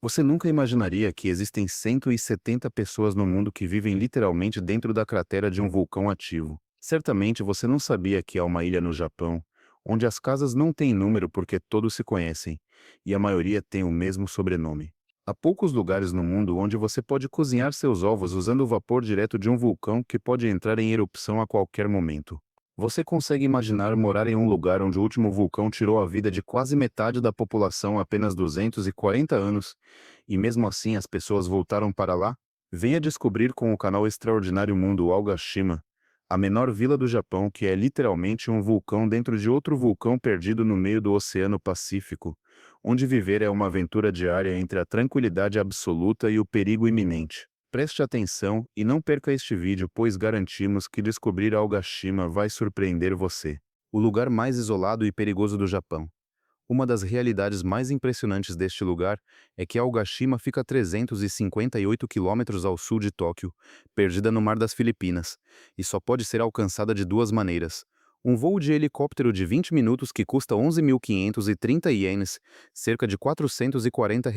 Você nunca imaginaria que existem 170 pessoas no mundo que vivem literalmente dentro da cratera de um vulcão ativo. Certamente você não sabia que há uma ilha no Japão, onde as casas não têm número porque todos se conhecem, e a maioria tem o mesmo sobrenome. Há poucos lugares no mundo onde você pode cozinhar seus ovos usando o vapor direto de um vulcão que pode entrar em erupção a qualquer momento. Você consegue imaginar morar em um lugar onde o último vulcão tirou a vida de quase metade da população há apenas 240 anos, e mesmo assim as pessoas voltaram para lá? Venha descobrir com o canal Extraordinário Mundo Aogashima, a menor vila do Japão que é literalmente um vulcão dentro de outro vulcão perdido no meio do Oceano Pacífico, onde viver é uma aventura diária entre a tranquilidade absoluta e o perigo iminente. Preste atenção e não perca este vídeo, pois garantimos que descobrir Aogashima vai surpreender você. O lugar mais isolado e perigoso do Japão. Uma das realidades mais impressionantes deste lugar é que Aogashima fica a 358 quilômetros ao sul de Tóquio, perdida no Mar das Filipinas, e só pode ser alcançada de duas maneiras. Um voo de helicóptero de 20 minutos que custa 11.530 ienes, cerca de R$ 440,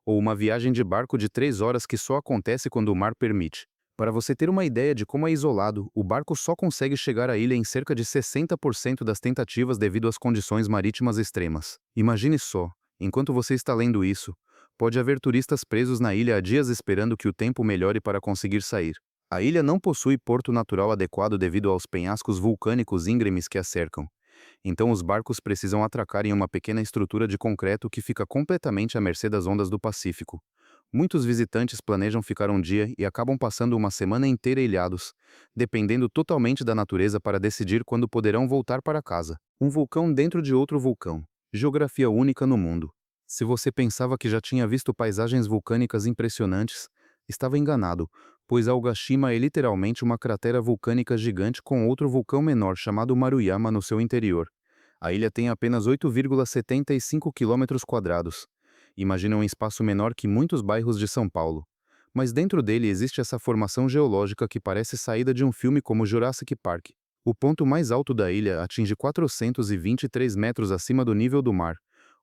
ou uma viagem de barco de 3 horas que só acontece quando o mar permite. Para você ter uma ideia de como é isolado, o barco só consegue chegar à ilha em cerca de 60% das tentativas devido às condições marítimas extremas. Imagine só, enquanto você está lendo isso, pode haver turistas presos na ilha há dias esperando que o tempo melhore para conseguir sair. A ilha não possui porto natural adequado devido aos penhascos vulcânicos íngremes que a cercam. Então os barcos precisam atracar em uma pequena estrutura de concreto que fica completamente à mercê das ondas do Pacífico. Muitos visitantes planejam ficar um dia e acabam passando uma semana inteira ilhados, dependendo totalmente da natureza para decidir quando poderão voltar para casa. Um vulcão dentro de outro vulcão. Geografia única no mundo. Se você pensava que já tinha visto paisagens vulcânicas impressionantes, estava enganado, pois Aogashima é literalmente uma cratera vulcânica gigante com outro vulcão menor chamado Maruyama no seu interior. A ilha tem apenas 8,75 quilômetros quadrados. Imagina um espaço menor que muitos bairros de São Paulo. Mas dentro dele existe essa formação geológica que parece saída de um filme como Jurassic Park. O ponto mais alto da ilha atinge 423 metros acima do nível do mar,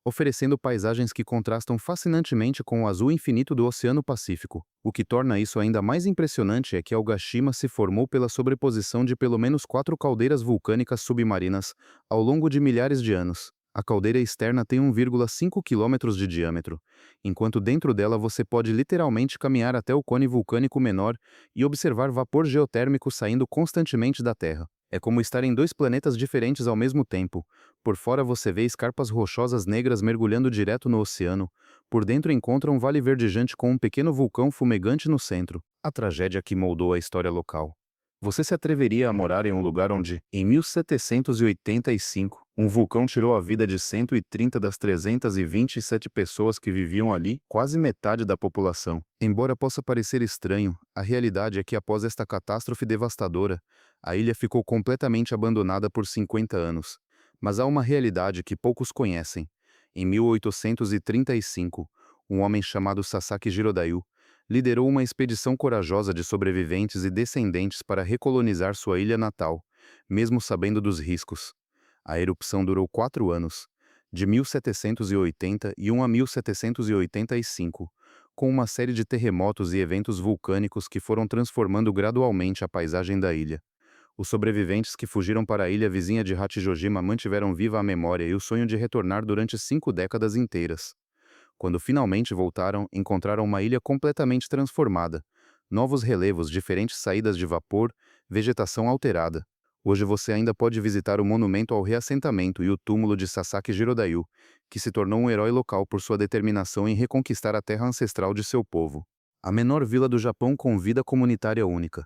oferecendo paisagens que contrastam fascinantemente com o azul infinito do Oceano Pacífico. O que torna isso ainda mais impressionante é que Aogashima se formou pela sobreposição de pelo menos 4 caldeiras vulcânicas submarinas ao longo de milhares de anos. A caldeira externa tem 1,5 quilômetros de diâmetro, enquanto dentro dela você pode literalmente caminhar até o cone vulcânico menor e observar vapor geotérmico saindo constantemente da Terra. É como estar em dois planetas diferentes ao mesmo tempo. Por fora você vê escarpas rochosas negras mergulhando direto no oceano. Por dentro encontra um vale verdejante com um pequeno vulcão fumegante no centro. A tragédia que moldou a história local. Você se atreveria a morar em um lugar onde, em 1785, um vulcão tirou a vida de 130 das 327 pessoas que viviam ali, quase metade da população? Embora possa parecer estranho, a realidade é que após esta catástrofe devastadora, a ilha ficou completamente abandonada por 50 anos. Mas há uma realidade que poucos conhecem. Em 1835, um homem chamado Sasaki Jirodaiu liderou uma expedição corajosa de sobreviventes e descendentes para recolonizar sua ilha natal, mesmo sabendo dos riscos. A erupção durou 4 anos, de 1781 a 1785, com uma série de terremotos e eventos vulcânicos que foram transformando gradualmente a paisagem da ilha. Os sobreviventes que fugiram para a ilha vizinha de Hachijojima mantiveram viva a memória e o sonho de retornar durante 5 décadas inteiras. Quando finalmente voltaram, encontraram uma ilha completamente transformada. Novos relevos, diferentes saídas de vapor, vegetação alterada. Hoje você ainda pode visitar o monumento ao reassentamento e o túmulo de Sasaki Jirodaiu, que se tornou um herói local por sua determinação em reconquistar a terra ancestral de seu povo. A menor vila do Japão com vida comunitária única.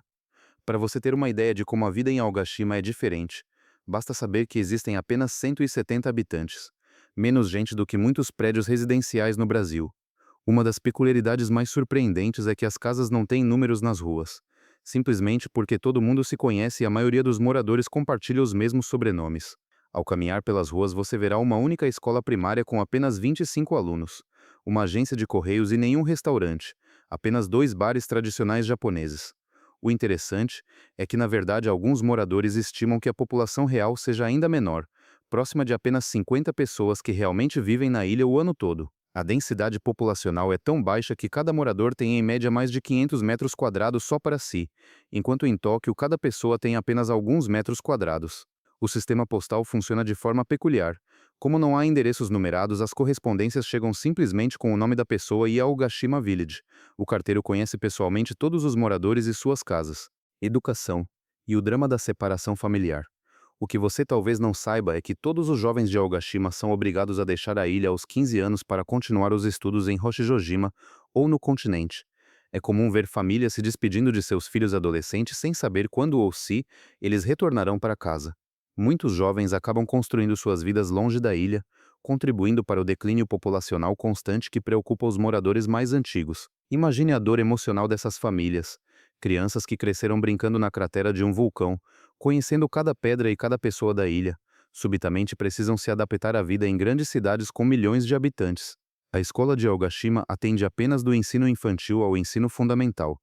Para você ter uma ideia de como a vida em Aogashima é diferente, basta saber que existem apenas 170 habitantes, menos gente do que muitos prédios residenciais no Brasil. Uma das peculiaridades mais surpreendentes é que as casas não têm números nas ruas, simplesmente porque todo mundo se conhece e a maioria dos moradores compartilha os mesmos sobrenomes. Ao caminhar pelas ruas você verá uma única escola primária com apenas 25 alunos, uma agência de correios e nenhum restaurante, apenas 2 bares tradicionais japoneses. O interessante é que, na verdade, alguns moradores estimam que a população real seja ainda menor, próxima de apenas 50 pessoas que realmente vivem na ilha o ano todo. A densidade populacional é tão baixa que cada morador tem em média mais de 500 metros quadrados só para si, enquanto em Tóquio cada pessoa tem apenas alguns metros quadrados. O sistema postal funciona de forma peculiar. Como não há endereços numerados, as correspondências chegam simplesmente com o nome da pessoa e Aogashima Village. O carteiro conhece pessoalmente todos os moradores e suas casas. Educação e o drama da separação familiar. O que você talvez não saiba é que todos os jovens de Aogashima são obrigados a deixar a ilha aos 15 anos para continuar os estudos em Hoshijojima ou no continente. É comum ver famílias se despedindo de seus filhos adolescentes sem saber quando ou se eles retornarão para casa. Muitos jovens acabam construindo suas vidas longe da ilha, contribuindo para o declínio populacional constante que preocupa os moradores mais antigos. Imagine a dor emocional dessas famílias. Crianças que cresceram brincando na cratera de um vulcão, conhecendo cada pedra e cada pessoa da ilha, subitamente precisam se adaptar à vida em grandes cidades com milhões de habitantes. A escola de Aogashima atende apenas do ensino infantil ao ensino fundamental,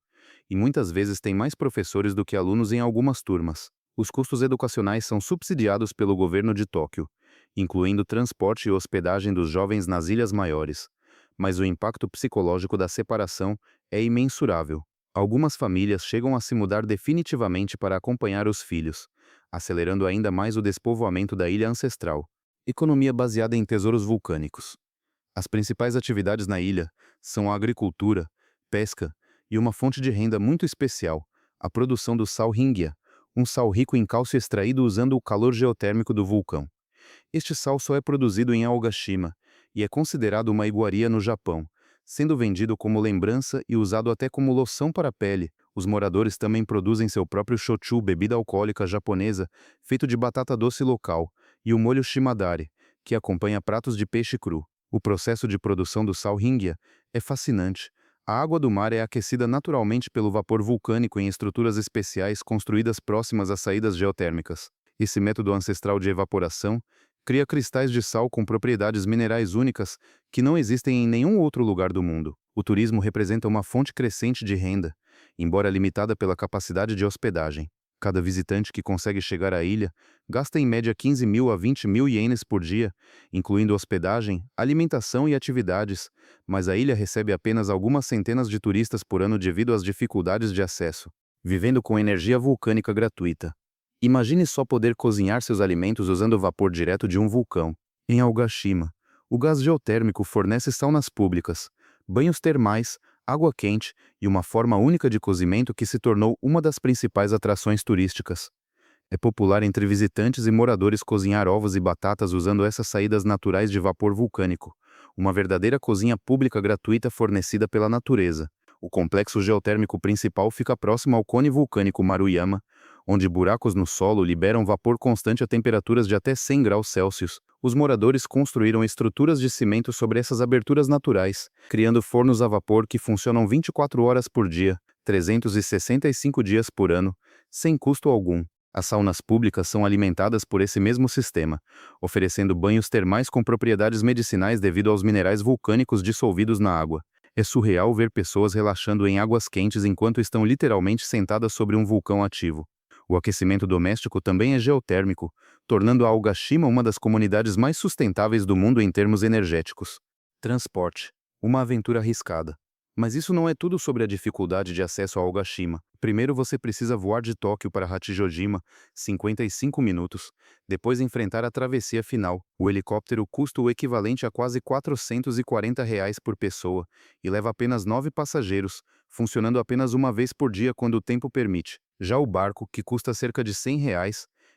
e muitas vezes tem mais professores do que alunos em algumas turmas. Os custos educacionais são subsidiados pelo governo de Tóquio, incluindo transporte e hospedagem dos jovens nas ilhas maiores. Mas o impacto psicológico da separação é imensurável. Algumas famílias chegam a se mudar definitivamente para acompanhar os filhos, acelerando ainda mais o despovoamento da ilha ancestral. Economia baseada em tesouros vulcânicos. As principais atividades na ilha são a agricultura, pesca e uma fonte de renda muito especial, a produção do sal ringia, um sal rico em cálcio extraído usando o calor geotérmico do vulcão. Este sal só é produzido em Aogashima e é considerado uma iguaria no Japão, sendo vendido como lembrança e usado até como loção para a pele. Os moradores também produzem seu próprio shochu, bebida alcoólica japonesa, feito de batata doce local, e o molho shimadari, que acompanha pratos de peixe cru. O processo de produção do sal ringia é fascinante. A água do mar é aquecida naturalmente pelo vapor vulcânico em estruturas especiais construídas próximas às saídas geotérmicas. Esse método ancestral de evaporação cria cristais de sal com propriedades minerais únicas que não existem em nenhum outro lugar do mundo. O turismo representa uma fonte crescente de renda, embora limitada pela capacidade de hospedagem. Cada visitante que consegue chegar à ilha gasta em média 15 mil a 20 mil ienes por dia, incluindo hospedagem, alimentação e atividades, mas a ilha recebe apenas algumas centenas de turistas por ano devido às dificuldades de acesso. Vivendo com energia vulcânica gratuita. Imagine só poder cozinhar seus alimentos usando vapor direto de um vulcão. Em Aogashima, o gás geotérmico fornece saunas públicas, banhos termais, água quente e uma forma única de cozimento que se tornou uma das principais atrações turísticas. É popular entre visitantes e moradores cozinhar ovos e batatas usando essas saídas naturais de vapor vulcânico, uma verdadeira cozinha pública gratuita fornecida pela natureza. O complexo geotérmico principal fica próximo ao cone vulcânico Maruyama, onde buracos no solo liberam vapor constante a temperaturas de até 100 graus Celsius. Os moradores construíram estruturas de cimento sobre essas aberturas naturais, criando fornos a vapor que funcionam 24 horas por dia, 365 dias por ano, sem custo algum. As saunas públicas são alimentadas por esse mesmo sistema, oferecendo banhos termais com propriedades medicinais devido aos minerais vulcânicos dissolvidos na água. É surreal ver pessoas relaxando em águas quentes enquanto estão literalmente sentadas sobre um vulcão ativo. O aquecimento doméstico também é geotérmico, tornando a Aogashima uma das comunidades mais sustentáveis do mundo em termos energéticos. Transporte. Uma aventura arriscada. Mas isso não é tudo sobre a dificuldade de acesso a Aogashima. Primeiro você precisa voar de Tóquio para Hachijojima, 55 minutos, depois enfrentar a travessia final. O helicóptero custa o equivalente a quase R$ 440 por pessoa e leva apenas 9 passageiros, funcionando apenas uma vez por dia quando o tempo permite. Já o barco, que custa cerca de R$ 100,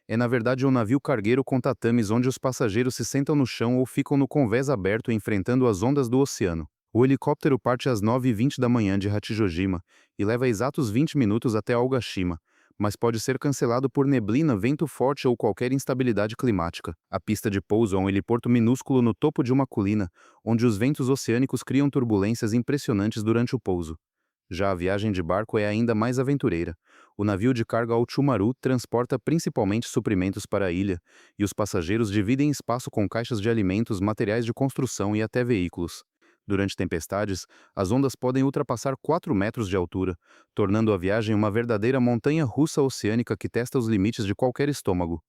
é na verdade um navio cargueiro com tatames onde os passageiros se sentam no chão ou ficam no convés aberto enfrentando as ondas do oceano. O helicóptero parte às 9h20 da manhã de Hachijojima e leva exatos 20 minutos até Aogashima, mas pode ser cancelado por neblina, vento forte ou qualquer instabilidade climática. A pista de pouso é um heliporto minúsculo no topo de uma colina, onde os ventos oceânicos criam turbulências impressionantes durante o pouso. Já a viagem de barco é ainda mais aventureira. O navio de carga Ochumaru transporta principalmente suprimentos para a ilha, e os passageiros dividem espaço com caixas de alimentos, materiais de construção e até veículos. Durante tempestades, as ondas podem ultrapassar 4 metros de altura, tornando a viagem uma verdadeira montanha-russa oceânica que testa os limites de qualquer estômago.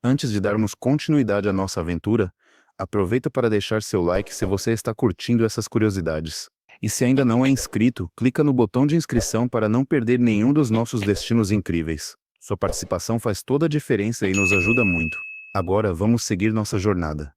Antes de darmos continuidade à nossa aventura, Aproveita para deixar seu like se você está curtindo essas curiosidades. E se ainda não é inscrito, clica no botão de inscrição para não perder nenhum dos nossos destinos incríveis. Sua participação faz toda a diferença e nos ajuda muito. Agora vamos seguir nossa jornada.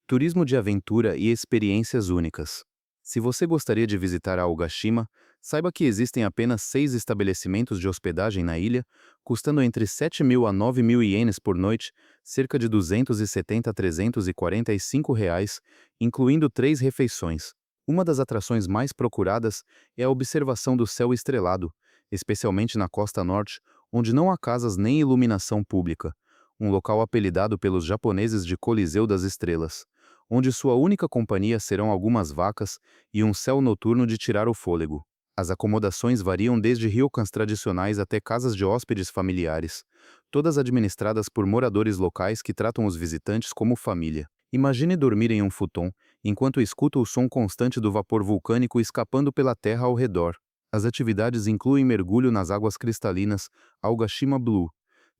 Turismo de aventura e experiências únicas. Se você gostaria de visitar Aogashima, saiba que existem apenas 6 estabelecimentos de hospedagem na ilha, custando entre 7.000 a 9.000 ienes por noite, cerca de 270 a 345 reais, incluindo 3 refeições. Uma das atrações mais procuradas é a observação do céu estrelado, especialmente na costa norte, onde não há casas nem iluminação pública, um local apelidado pelos japoneses de Coliseu das Estrelas, onde sua única companhia serão algumas vacas e um céu noturno de tirar o fôlego. As acomodações variam desde ryokans tradicionais até casas de hóspedes familiares, todas administradas por moradores locais que tratam os visitantes como família. Imagine dormir em um futon, enquanto escuta o som constante do vapor vulcânico escapando pela terra ao redor. As atividades incluem mergulho nas águas cristalinas, Aogashima Blue,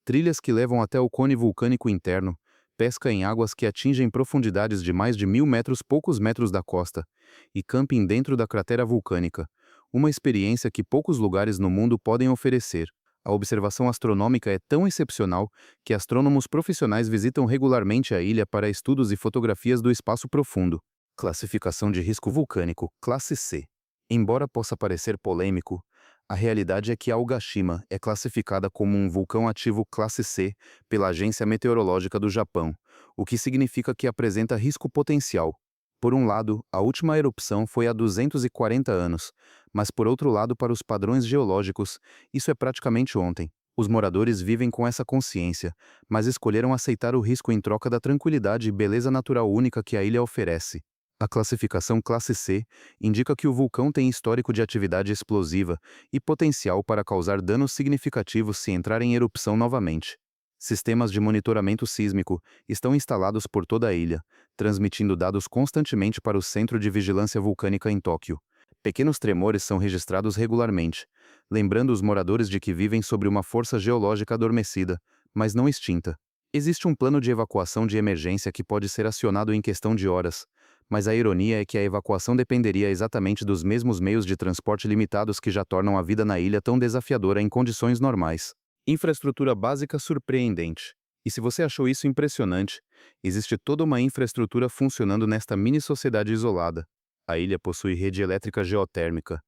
trilhas que levam até o cone vulcânico interno, pesca em águas que atingem profundidades de mais de 1.000 metros poucos metros da costa, e camping dentro da cratera vulcânica, uma experiência que poucos lugares no mundo podem oferecer. A observação astronômica é tão excepcional que astrônomos profissionais visitam regularmente a ilha para estudos e fotografias do espaço profundo. Classificação de risco vulcânico, classe C. Embora possa parecer polêmico, a realidade é que Aogashima é classificada como um vulcão ativo classe C pela Agência Meteorológica do Japão, o que significa que apresenta risco potencial. Por um lado, a última erupção foi há 240 anos, mas por outro lado, para os padrões geológicos, isso é praticamente ontem. Os moradores vivem com essa consciência, mas escolheram aceitar o risco em troca da tranquilidade e beleza natural única que a ilha oferece. A classificação classe C indica que o vulcão tem histórico de atividade explosiva e potencial para causar danos significativos se entrar em erupção novamente. Sistemas de monitoramento sísmico estão instalados por toda a ilha, transmitindo dados constantemente para o Centro de Vigilância Vulcânica em Tóquio. Pequenos tremores são registrados regularmente, lembrando os moradores de que vivem sobre uma força geológica adormecida, mas não extinta. Existe um plano de evacuação de emergência que pode ser acionado em questão de horas, mas a ironia é que a evacuação dependeria exatamente dos mesmos meios de transporte limitados que já tornam a vida na ilha tão desafiadora em condições normais. Infraestrutura básica surpreendente. E se você achou isso impressionante, existe toda uma infraestrutura funcionando nesta mini-sociedade isolada. A ilha possui rede elétrica geotérmica,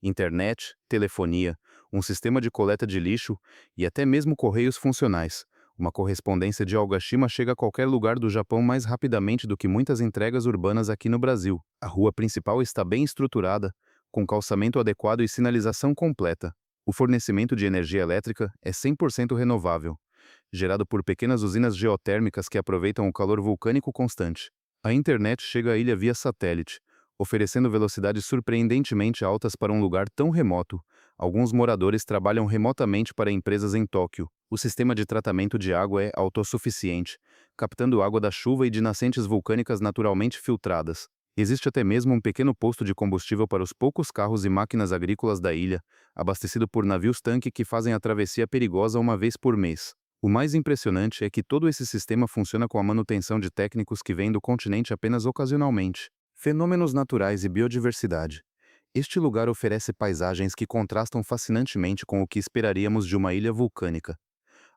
internet, telefonia, um sistema de coleta de lixo e até mesmo correios funcionais. Uma correspondência de Aogashima chega a qualquer lugar do Japão mais rapidamente do que muitas entregas urbanas aqui no Brasil. A rua principal está bem estruturada, com calçamento adequado e sinalização completa. O fornecimento de energia elétrica é 100% renovável, gerado por pequenas usinas geotérmicas que aproveitam o calor vulcânico constante. A internet chega à ilha via satélite, oferecendo velocidades surpreendentemente altas para um lugar tão remoto. Alguns moradores trabalham remotamente para empresas em Tóquio. O sistema de tratamento de água é autossuficiente, captando água da chuva e de nascentes vulcânicas naturalmente filtradas. Existe até mesmo um pequeno posto de combustível para os poucos carros e máquinas agrícolas da ilha, abastecido por navios-tanque que fazem a travessia perigosa uma vez por mês. O mais impressionante é que todo esse sistema funciona com a manutenção de técnicos que vêm do continente apenas ocasionalmente. Fenômenos naturais e biodiversidade. Este lugar oferece paisagens que contrastam fascinantemente com o que esperaríamos de uma ilha vulcânica.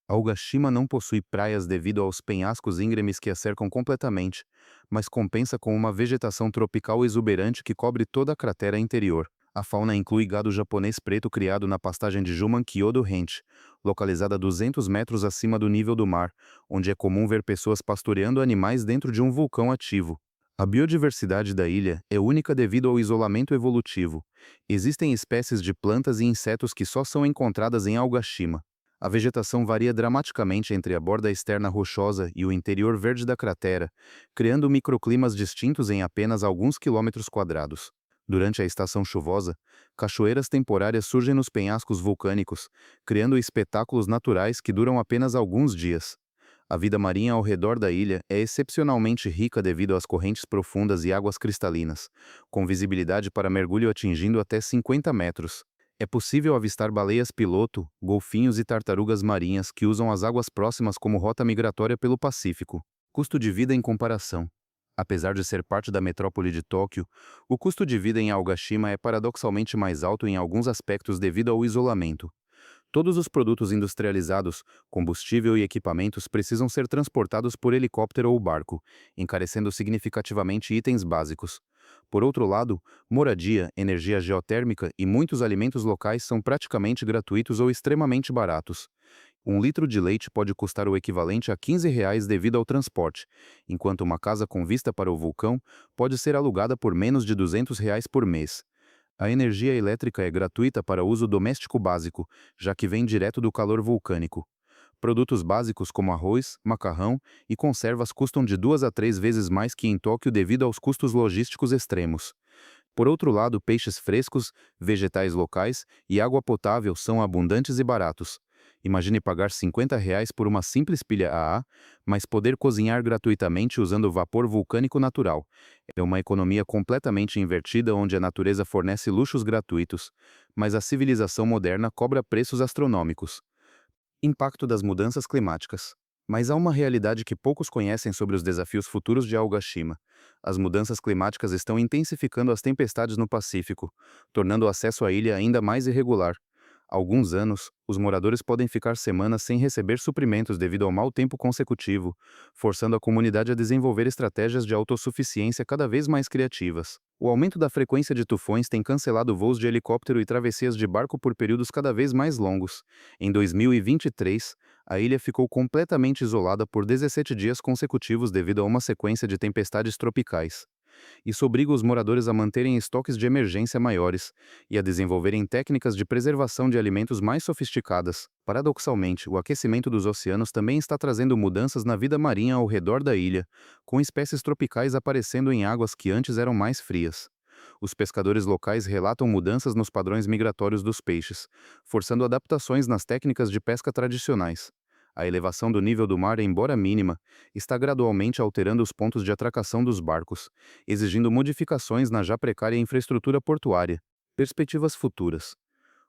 Aogashima não possui praias devido aos penhascos íngremes que a cercam completamente, mas compensa com uma vegetação tropical exuberante que cobre toda a cratera interior. A fauna inclui gado japonês preto criado na pastagem de Juman-kyodo Ranch, localizada a 200 metros acima do nível do mar, onde é comum ver pessoas pastoreando animais dentro de um vulcão ativo. A biodiversidade da ilha é única devido ao isolamento evolutivo. Existem espécies de plantas e insetos que só são encontradas em Aogashima. A vegetação varia dramaticamente entre a borda externa rochosa e o interior verde da cratera, criando microclimas distintos em apenas alguns quilômetros quadrados. Durante a estação chuvosa, cachoeiras temporárias surgem nos penhascos vulcânicos, criando espetáculos naturais que duram apenas alguns dias. A vida marinha ao redor da ilha é excepcionalmente rica devido às correntes profundas e águas cristalinas, com visibilidade para mergulho atingindo até 50 metros. É possível avistar baleias-piloto, golfinhos e tartarugas marinhas que usam as águas próximas como rota migratória pelo Pacífico. Custo de vida em comparação. Apesar de ser parte da metrópole de Tóquio, o custo de vida em Aogashima é paradoxalmente mais alto em alguns aspectos devido ao isolamento. Todos os produtos industrializados, combustível e equipamentos precisam ser transportados por helicóptero ou barco, encarecendo significativamente itens básicos. Por outro lado, moradia, energia geotérmica e muitos alimentos locais são praticamente gratuitos ou extremamente baratos. Um litro de leite pode custar o equivalente a R$ 15 devido ao transporte, enquanto uma casa com vista para o vulcão pode ser alugada por menos de R$ 200 por mês. A energia elétrica é gratuita para uso doméstico básico, já que vem direto do calor vulcânico. Produtos básicos como arroz, macarrão e conservas custam de 2 a 3 vezes mais que em Tóquio devido aos custos logísticos extremos. Por outro lado, peixes frescos, vegetais locais e água potável são abundantes e baratos. Imagine pagar R$ 50 por uma simples pilha AA, mas poder cozinhar gratuitamente usando vapor vulcânico natural. É uma economia completamente invertida onde a natureza fornece luxos gratuitos, mas a civilização moderna cobra preços astronômicos. Impacto das mudanças climáticas. Mas há uma realidade que poucos conhecem sobre os desafios futuros de Aogashima. As mudanças climáticas estão intensificando as tempestades no Pacífico, tornando o acesso à ilha ainda mais irregular. Há alguns anos, os moradores podem ficar semanas sem receber suprimentos devido ao mau tempo consecutivo, forçando a comunidade a desenvolver estratégias de autossuficiência cada vez mais criativas. O aumento da frequência de tufões tem cancelado voos de helicóptero e travessias de barco por períodos cada vez mais longos. Em 2023, a ilha ficou completamente isolada por 17 dias consecutivos devido a uma sequência de tempestades tropicais. Isso obriga os moradores a manterem estoques de emergência maiores e a desenvolverem técnicas de preservação de alimentos mais sofisticadas. Paradoxalmente, o aquecimento dos oceanos também está trazendo mudanças na vida marinha ao redor da ilha, com espécies tropicais aparecendo em águas que antes eram mais frias. Os pescadores locais relatam mudanças nos padrões migratórios dos peixes, forçando adaptações nas técnicas de pesca tradicionais. A elevação do nível do mar, embora mínima, está gradualmente alterando os pontos de atracação dos barcos, exigindo modificações na já precária infraestrutura portuária. Perspectivas futuras.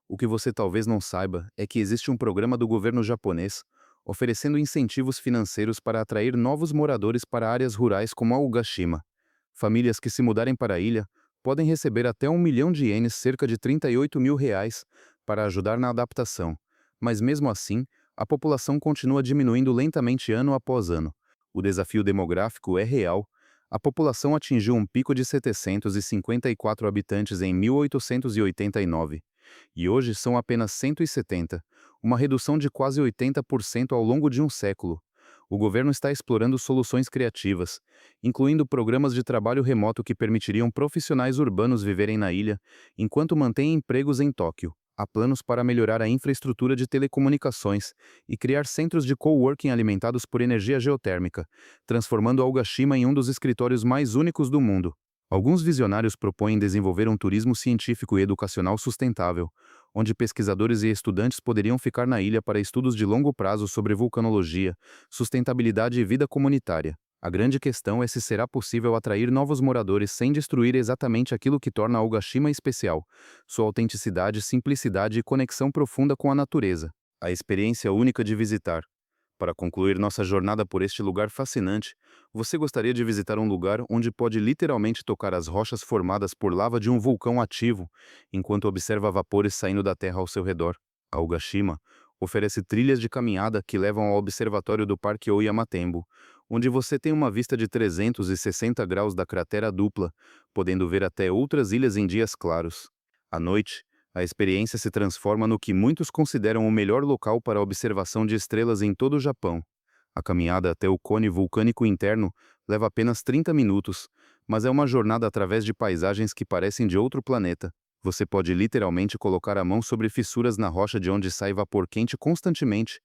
O que você talvez não saiba é que existe um programa do governo japonês oferecendo incentivos financeiros para atrair novos moradores para áreas rurais como Aogashima. Famílias que se mudarem para a ilha podem receber até 1 milhão de ienes, cerca de R$ 38 mil, para ajudar na adaptação. Mas mesmo assim, a população continua diminuindo lentamente ano após ano. O desafio demográfico é real. A população atingiu um pico de 754 habitantes em 1889, e hoje são apenas 170, uma redução de quase 80% ao longo de um século. O governo está explorando soluções criativas, incluindo programas de trabalho remoto que permitiriam profissionais urbanos viverem na ilha, enquanto mantêm empregos em Tóquio. Há planos para melhorar a infraestrutura de telecomunicações e criar centros de coworking alimentados por energia geotérmica, transformando Aogashima em um dos escritórios mais únicos do mundo. Alguns visionários propõem desenvolver um turismo científico e educacional sustentável, onde pesquisadores e estudantes poderiam ficar na ilha para estudos de longo prazo sobre vulcanologia, sustentabilidade e vida comunitária. A grande questão é se será possível atrair novos moradores sem destruir exatamente aquilo que torna Aogashima especial: sua autenticidade, simplicidade e conexão profunda com a natureza. A experiência única de visitar. Para concluir nossa jornada por este lugar fascinante, você gostaria de visitar um lugar onde pode literalmente tocar as rochas formadas por lava de um vulcão ativo, enquanto observa vapores saindo da terra ao seu redor. Aogashima oferece trilhas de caminhada que levam ao observatório do Parque Oyamatembo, onde você tem uma vista de 360 graus da cratera dupla, podendo ver até outras ilhas em dias claros. À noite, a experiência se transforma no que muitos consideram o melhor local para a observação de estrelas em todo o Japão. A caminhada até o cone vulcânico interno leva apenas 30 minutos, mas é uma jornada através de paisagens que parecem de outro planeta. Você pode literalmente colocar a mão sobre fissuras na rocha de onde sai vapor quente constantemente.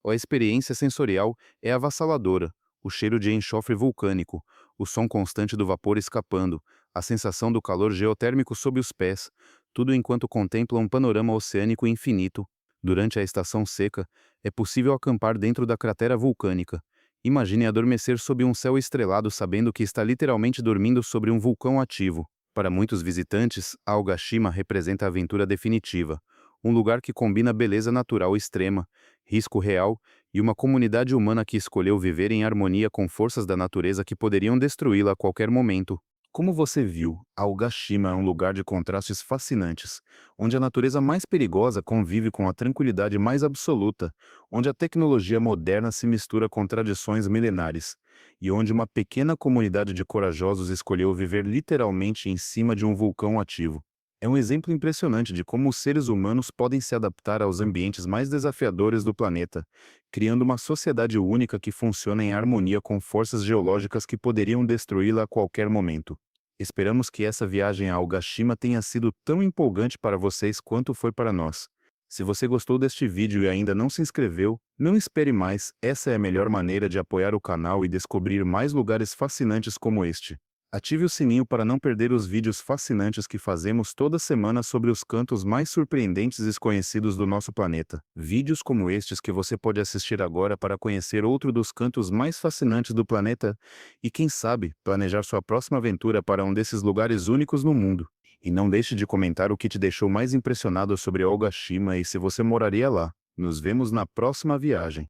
A experiência sensorial é avassaladora: o cheiro de enxofre vulcânico, o som constante do vapor escapando, a sensação do calor geotérmico sob os pés, tudo enquanto contempla um panorama oceânico infinito. Durante a estação seca, é possível acampar dentro da cratera vulcânica. Imagine adormecer sob um céu estrelado sabendo que está literalmente dormindo sobre um vulcão ativo. Para muitos visitantes, Aogashima representa a aventura definitiva, um lugar que combina beleza natural extrema, risco real e uma comunidade humana que escolheu viver em harmonia com forças da natureza que poderiam destruí-la a qualquer momento. Como você viu, Aogashima é um lugar de contrastes fascinantes, onde a natureza mais perigosa convive com a tranquilidade mais absoluta, onde a tecnologia moderna se mistura com tradições milenares, e onde uma pequena comunidade de corajosos escolheu viver literalmente em cima de um vulcão ativo. É um exemplo impressionante de como os seres humanos podem se adaptar aos ambientes mais desafiadores do planeta, criando uma sociedade única que funciona em harmonia com forças geológicas que poderiam destruí-la a qualquer momento. Esperamos que essa viagem a Aogashima tenha sido tão empolgante para vocês quanto foi para nós. Se você gostou deste vídeo e ainda não se inscreveu, não espere mais, essa é a melhor maneira de apoiar o canal e descobrir mais lugares fascinantes como este. Ative o sininho para não perder os vídeos fascinantes que fazemos toda semana sobre os cantos mais surpreendentes e desconhecidos do nosso planeta. Vídeos como estes que você pode assistir agora para conhecer outro dos cantos mais fascinantes do planeta e, quem sabe, planejar sua próxima aventura para um desses lugares únicos no mundo. E não deixe de comentar o que te deixou mais impressionado sobre Ogashima e se você moraria lá. Nos vemos na próxima viagem.